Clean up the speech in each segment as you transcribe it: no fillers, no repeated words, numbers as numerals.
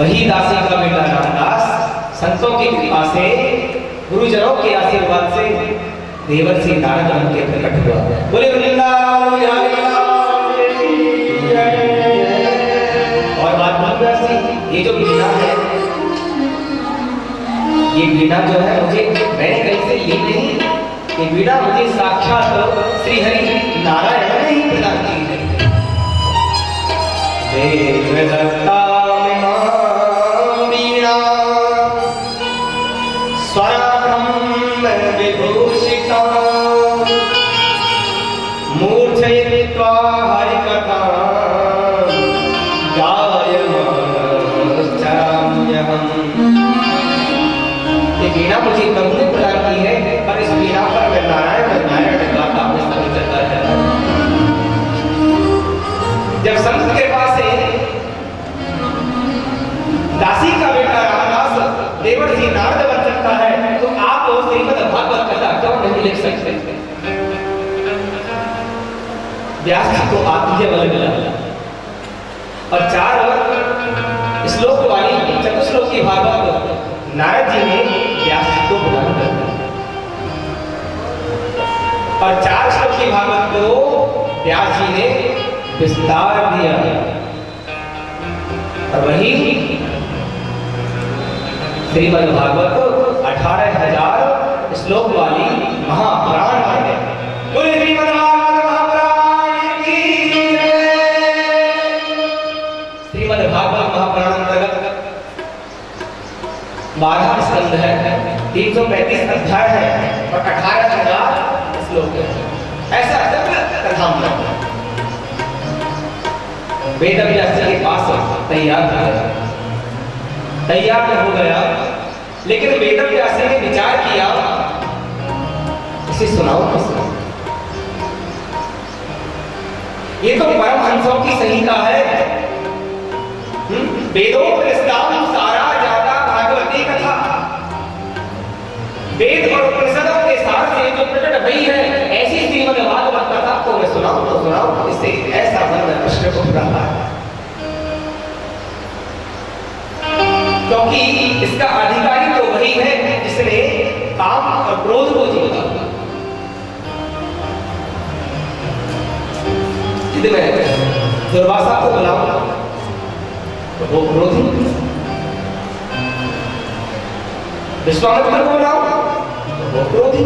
वही दासी का बेटा रामदास संतों की कृपा से, गुरुजनों के आशीर्वाद से देवर्षि नारद बन के प्रकट हुआ। बोले वृंदावन बिहारी लाल की जय। और बात सी, ये जो वीणा है, ये वीणा जो है मुझे मैंने कहीं से ली नहीं, ये वीणा मुझे साक्षात श्री हरि नारायण ने ही प्रदान की है। देवदत्ता वीणा स्वरब्रह्म विभूषिता मूर्छयित्वा हरिकथा गायमानश्चराम्यहम्। ये वीणा मुझे प्रभु ने प्रदान की है और इस वीणा पर मैं नारायण गाता हूँ, सभी चलता है। जब संत के पास से दासी का बेटा रामदास देवर्षि नारद बन सकता है, तो आप श्रीमद् भागवत कथा क्यों नहीं लिख सकते? व्यास जी को आत्मीय बल मिला और 4 श्लोक वाली चतुश्लोकी भागवत नारद जी ने व्यास जी को प्रदान कर दिया और 4 श्लोक की भागवत को व्यास जी ने विस्तार दिया और वही श्रीमद् भागवत 18,000 श्लोक वाली महापुराण है। बोले श्रीमद् भागवत महापुराण की जय। श्रीमद् भागवत महापुराण अंतर्गत 12 स्कंद है, 335 अध्याय है और 18,000 श्लोक है। ऐसा कथामृत वेदव्यास के पास तैयार हो गया, लेकिन वेदव्यास ने विचार किया इसे सुनाओ किसको? ये तो परमहंसों की संहिता है। वेदोपनिषदां सारा जाता भागवती कथा। वेद और उपनिषदों के सार से जो प्रकट हुई है, ऐसी श्रीमद् भागवत कथा को मैं सुनाऊं तो सुनाऊं, इससे ऐसा मन में प्रश्न उठ रहा है, क्योंकि इसका अधिकारी तो वही है जिसने काम और क्रोध को जीता। यदि मैं दुर्वासा को बुलाऊं तो वो क्रोधी, विश्वामित्र को बुलाऊं तो वो क्रोधी।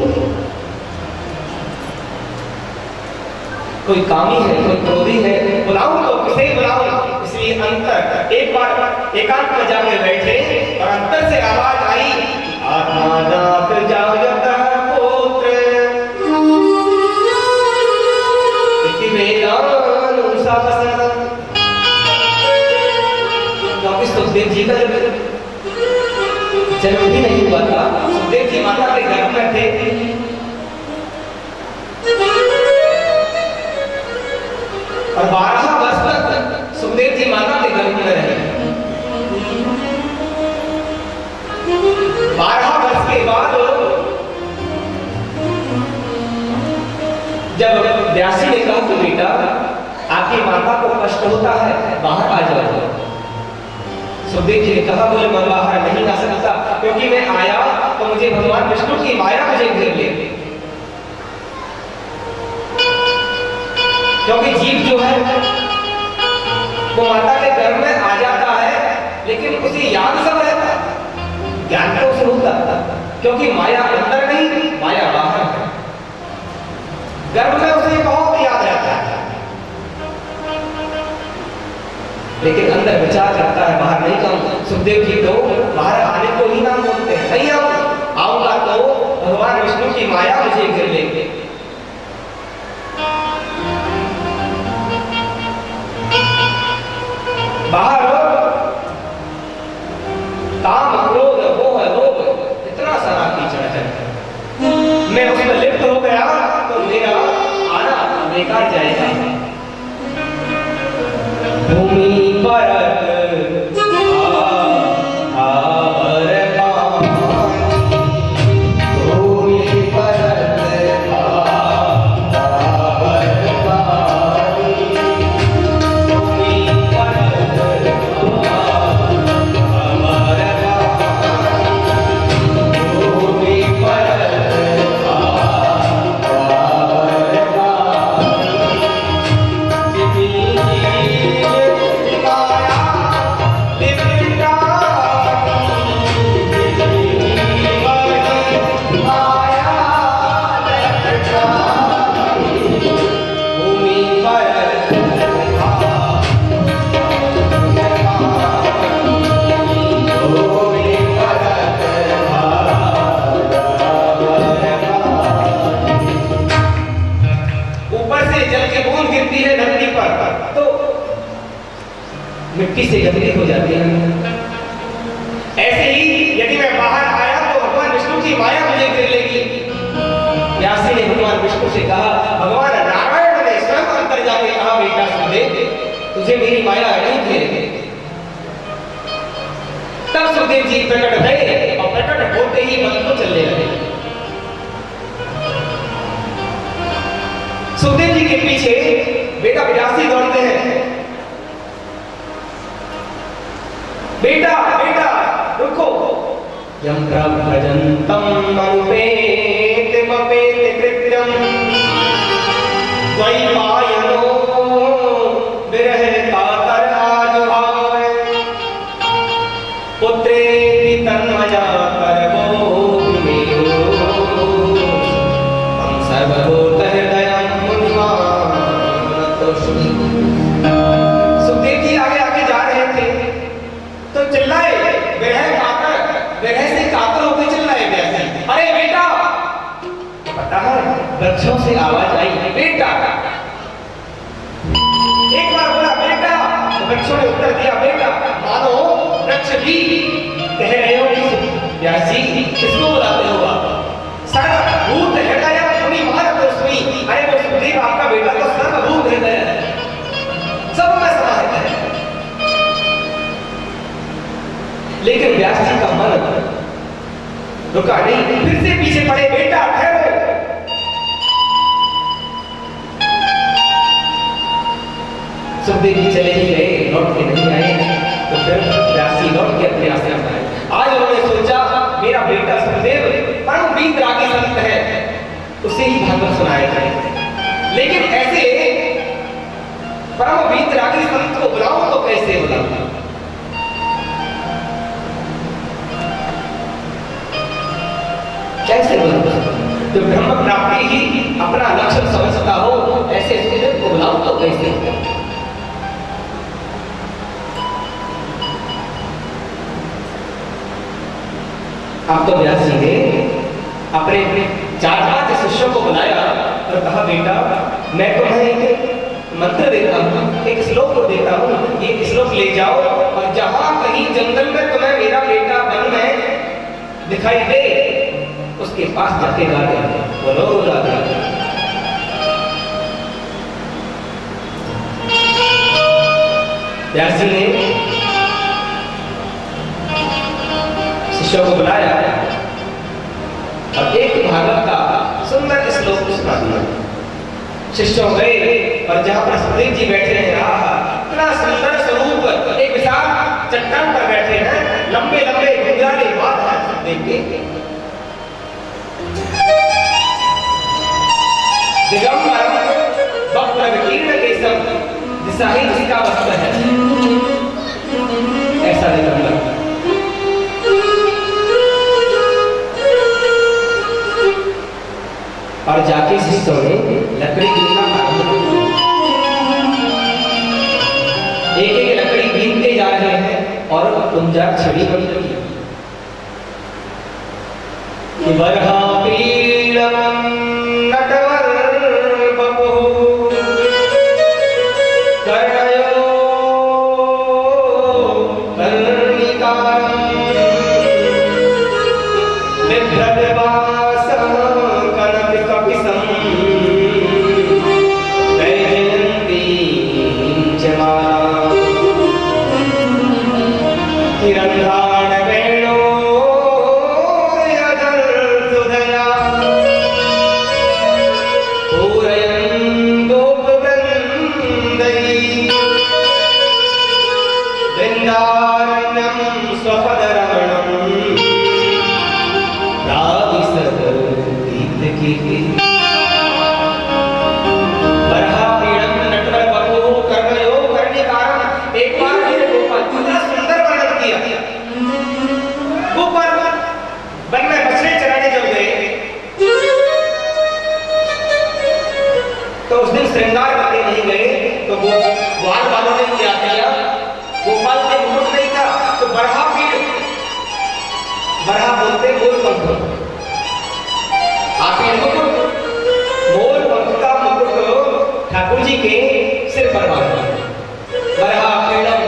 कोई कामी है, कोई क्रोधी है, बुलाऊं तो किसे बुलाऊं? इसलिए अंतर एक बार एकांत में जाके बैठे और अंतर से आवाज आई, आत्मानात जायत पुत्र इति वेदानुशासन। क्योंकि सुखदेव जी का जन्म भी नहीं हुआ था, सुखदेव जी माता के गर्भ में थे और 12 वर्ष तक सुखदेव जी माता के गर्भ में रहे। 12 वर्ष के बाद जब व्यासी ने कहा कि बेटा आपकी माता को कष्ट होता है, बाहर आ जाओ। सुखदेव जी ने कहा, बोले मैं बाहर नहीं आ सकता, क्योंकि मैं आया तो मुझे भगवान विष्णु की माया मुझे घेर ले। क्योंकि जीव जो है वो माता के गर्भ में आ जाता है, लेकिन उसे याद सब रहता है, ज्ञान तो उसे होता है, क्योंकि माया अंदर नहीं, माया बाहर है। गर्भ में उसे बहुत याद रहता है, लेकिन अंदर विचार करता है, बाहर नहीं कहूँ। सुखदेव जी तो बाहर आने को ही नाम बोलते हैं, नहीं आऊंगा तो भगवान विष्णु की माया मुझे घेर लेंगे। बाहर काम क्रोध मोह लोभ इतना सारा कीचड़ है, मैं उसमें लिप्त हो गया तो मेरा आना बेकार जाएगा। भूमि पर मिट्टी से गंदी हो जाती है। ऐसे ही यदि मैं बाहर आया तो भगवान विष्णु की माया मुझे घेर लेगी। व्यासी ने भगवान विष्णु से कहा, भगवान नारायण ने स्वयं अंतर जाके कहा, बेटा सुखदेव तुझे मेरी माया नहीं घेरेगी। तब सुखदेव जी प्रकट भये और प्रकट होते ही मन को चलने लगे। सुखदेव जी के पीछे बेटा व्यासी दौड़ते हैं, बेटा बेटा रुको। यम प्रभजंतम अनुपेत मपेत कृत्यम द्वैपायनो विरह कातर आजुहावे पुत्रेति तन्मया करवो मेरो हम सर्वभूत हृदयं मुनिमानतोषि। सुखदेव जी आगे आगे जा रहे थे तो चिल्लाए, विरह से कातर होकर चिल्लाए व्यासी, अरे बेटा। पता है वृक्षों से आवाज आई, बेटा। एक बार बोला बेटा तो वृक्षों ने उत्तर दिया बेटा। मानो वृक्ष भी कह रहे हो व्यासी किसको बुलाते हो आप? सर्वभूत हृदय मुनि मानतोषि। अरे वो सुखदेव आपका बेटा तो सर्वभूत हृदय है, सब में समाहित है। लेकिन व्यास जी का मन रुका नहीं, फिर से पीछे पड़े, बेटा ठहरो। सुखदेव जी चले ही गए, लौट के नहीं आए। तो फिर व्यास जी लौट के अपने आश्रम आए। आज उन्होंने सोचा मेरा बेटा सुखदेव परम वीतरागी संत है, उसे ही भागवत सुनाया जाए। लेकिन ऐसे परम वीतरागी संत को बुलाऊं तो कैसे बुलाऊं? कैसे बुलाऊं? जो ब्रह्म प्राप्ति ही अपना लक्ष्य समझता हो ऐसे सुखदेव को बुलाऊं तो कैसे? अब तो व्यास जी ने अपने 4-5 शिष्यों को बुलाया और कहा, बेटा मैं तुम्हें एक मंत्र देता हूँ, एक श्लोक को देता हूँ, ये श्लोक ले जाओ और जहां कहीं जंगल में तुम्हें मेरा बेटा वन में दिखाई दे उसके पास जाके गा दे, बोलो राधा। व्यास जी ने शिष्यों को बुलाया और एक भागवत का सुंदर श्लोक सुना दिया। शिष्यों गए और जहां पर सुखदेव जी बैठे हैं, इतना सुंदर स्वरूप, एक विशाल चट्टान पर बैठे हैं, लंबे लंबे घुंघराले बाल हैं सुखदेव के, दिगंबर वक्र विकीर्ण केशव, दिशा ही जिसका वस्त्र है, ऐसा दिगंबर। और जाके शिष्यों ने लकड़ी गिनना आरंभ कर दिया। एक एक लकड़ी गिनते जा रहे हैं और कुंजार छड़ी बन रही है। बरहा पीड़म नटवर बपु कर्णयो कर्णिकारं निभृतवासं कनककपिशं वैजयन्तीं च मालां तिरन्धान वेणो श्रृंगार करने नहीं गए तो वो ग्वाल वालों ने क्या किया, गोपाल के मुकुट नहीं था तो बरहा पीड़, बरहा बोलते मोर पंख, आपीड़ मुकुट, मोर पंख का मुकुट ठाकुर जी के सिर पर बांधा। बरहा पीड़म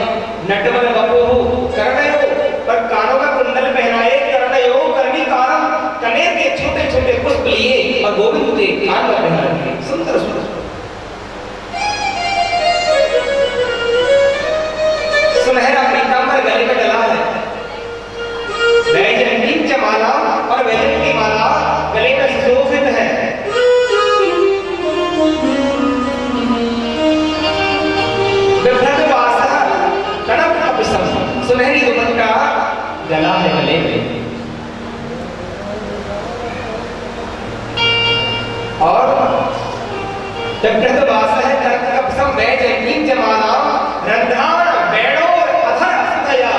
जब कृतवास है तब सब मैं जैनीन जमाना रंधान बैणो अधर असदया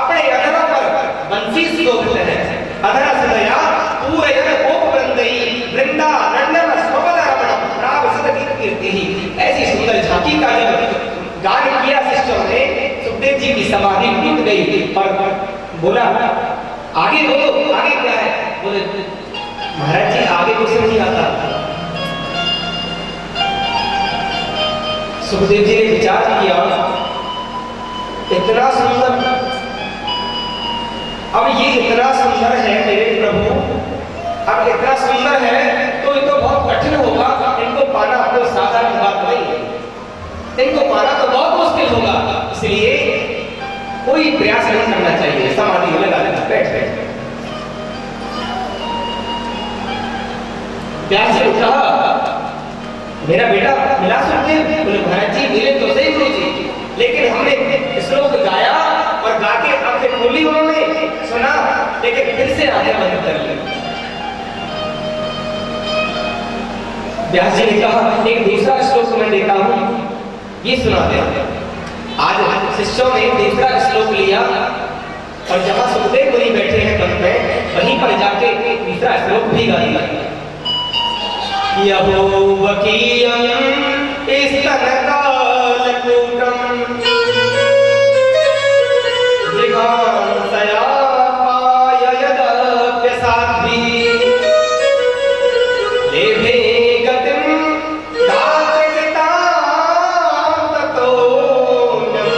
अपने अधरों पर बंसी शोभित है अधर असदया पूरे गोप वृंदई वृंदा नंदन स्वपद रमण प्राप सत कीर्ति ऐसी सुंदर झांकी का जब गान किया शिष्यों ने सुखदेव जी की समाधि टूट गई और बोला आगे बोलो आगे क्या है? बोले महाराज जी आगे कुछ नहीं आता। सुखदेव जी ने विचार किया इतना सुंदर, अब ये इतना सुंदर है मेरे प्रभु, अब इतना सुंदर है तो ये तो बहुत कठिन होगा, इनको पाना तो साधारण बात नहीं है, इनको पाना तो बहुत मुश्किल होगा, इसलिए कोई प्रयास नहीं करना चाहिए, समाधि में लगा लेना, बैठ बैठ। प्यार से कहा मेरा बेटा मिला सुखदेव? बोले महाराज जी मिले तो सही गुरु जी, लेकिन हमने श्लोक गाया और गा के आंखें खोली उन्होंने सुना, लेकिन फिर से आंखें बंद कर ली। व्यास जी ने कहा एक दूसरा श्लोक मैं देता हूं, ये सुना दे। आज शिष्यों ने दूसरा श्लोक लिया और जहां सुखदेव मुनि बैठे हैं पद में वहीं पर जाके तीसरा श्लोक भी गा दिया। यहो वकीयं स्तनकालकूटं जिघांसया पाययदप्यसाध्वी लेभे गतिं दातचितां ततोऽन्यं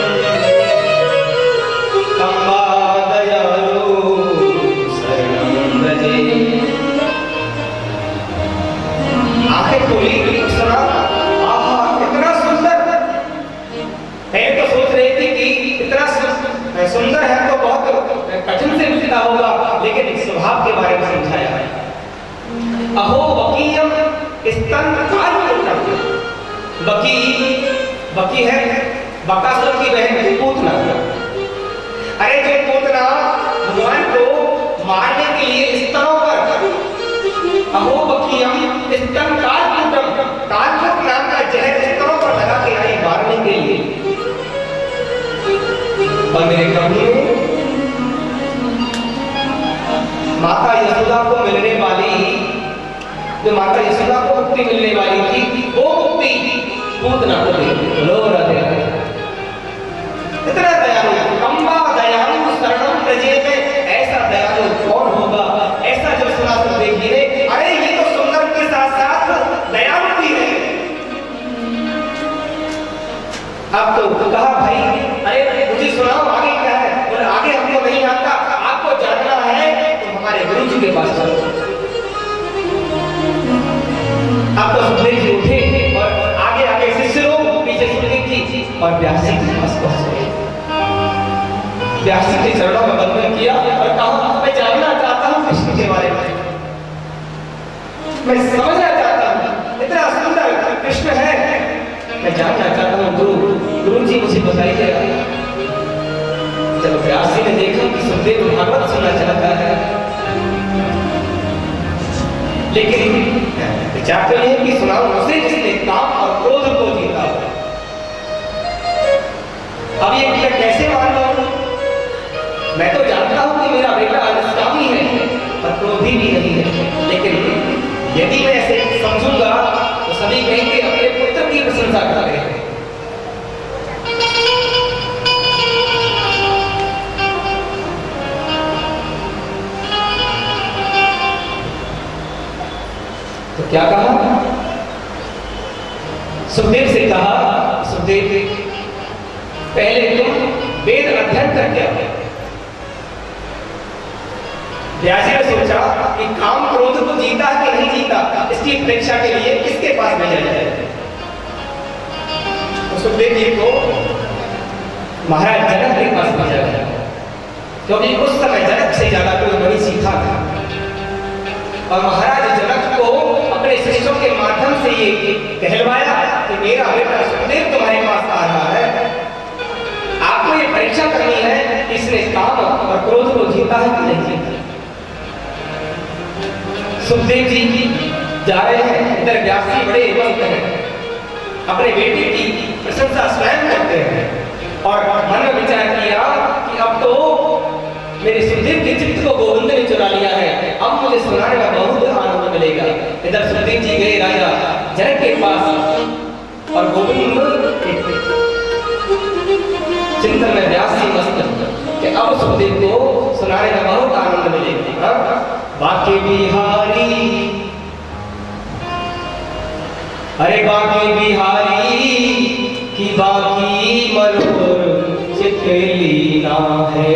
कम्बादयालो शरणं व्रजे। आंखें खोली सुना, आहा इतना सुंदर, पहले तो सोच रही थी कि इतना सुंदर है तो बहुत कठिन से मिलता होगा, लेकिन स्वभाव के बारे में समझाया है। अहो वकीयम स्तन कालकूटम, बकी है बकासुर की बहन पूतना। अरे जो पूतना भगवान को मारने के लिए स्तनों पर, अहो वकीयम स्तन कालकूटम, कालकूट नाम का जहर स्तनों पर लगा के आई मारने के लिए। और मेरे प्रभु ने माता यशोदा को मिलने वाली, जो माता यशोदा को मुक्ति मिलने वाली थी, वो मुक्ति पूतना को दी। बोलो राधे राधे। इतना दयालु, अम्बा दयालु शरणं व्रजे में ऐसा दयालु कौन होगा? ऐसा जो सुना सुखदेव जी ने, अरे ये तो सुंदर के साथ साथ दयालु भी है। अब तो कहा भाई अरे मुझे सुनाओ आगे क्या है? बोले आगे हमको नहीं आता, आपको जानना है तो हमारे गुरु जी के पास चलो। अब तो सुखदेव जी उठे और आगे आगे शिष्य लोग पीछे सुखदेव जी और व्यास जी के पास पहुंचे। व्यास जी के चरणों में वंदन किया और कहा मैं जानना चाहता हूं कृष्ण के बारे में, मैं समझना चाहता हूं, इतना सुंदर कृष्ण है, मैं जानना चाहता हूं गुरु जी मुझे बताइए। जब व्यास जी ने देखा कि सुखदेव भागवत सुनना चाहता है, लेकिन विचार तो यह कि सुनाओ उसे जिसने काम और क्रोध को जीता हो। अब ये मैं कैसे मान लूं? मैं तो जानता हूं कि मेरा बेटा अनिष्कामी है और क्रोधी भी नहीं है, लेकिन यदि मैं ऐसे समझूंगा तो सभी कहेंगे अपने पुत्र की प्रशंसा कर रहे हैं। तो क्या कहा? सुखदेव से कहा सुखदेव पहले तुम वेद अध्ययन करके आओ। व्यास जी ने सोचा कि काम क्रोध को जीता कि नहीं जीता, इसकी परीक्षा के लिए किसके पास भेजा जाए? तो सुखदेव जी को महाराज जनक के पास भेजा गया, क्योंकि उस समय जनक से ज्यादा कोई नहीं सीखा था। और महाराज जनक को अपने शिष्यों के माध्यम से ये कहलवाया कि मेरा बेटा सुखदेव तुम्हारे पास आ रहा है, आपको ये परीक्षा करनी है कि इसने काम और क्रोध को जीता है कि नहीं जीता। सुखदेव जी जा रहे हैं, इधर व्यास जी बड़े मस्त हैं, अपने बेटे की प्रशंसा स्वयं करते हैं और मन में विचार किया कि अब तो मेरे सुखदेव के चित्त को गोविंद ने चुरा लिया है, अब मुझे सुनाने का बहुत आनंद मिलेगा। इधर सुखदेव जी गए राजा जनक के पास और गोविंद चिंतन में व्यास जी मस्त कि अब सुखदेव को सुनाने का बहुत आनंद मिलेगा। बाके बिहारी, अरे बाके बिहारी की बाकी मरोर चित लीना है।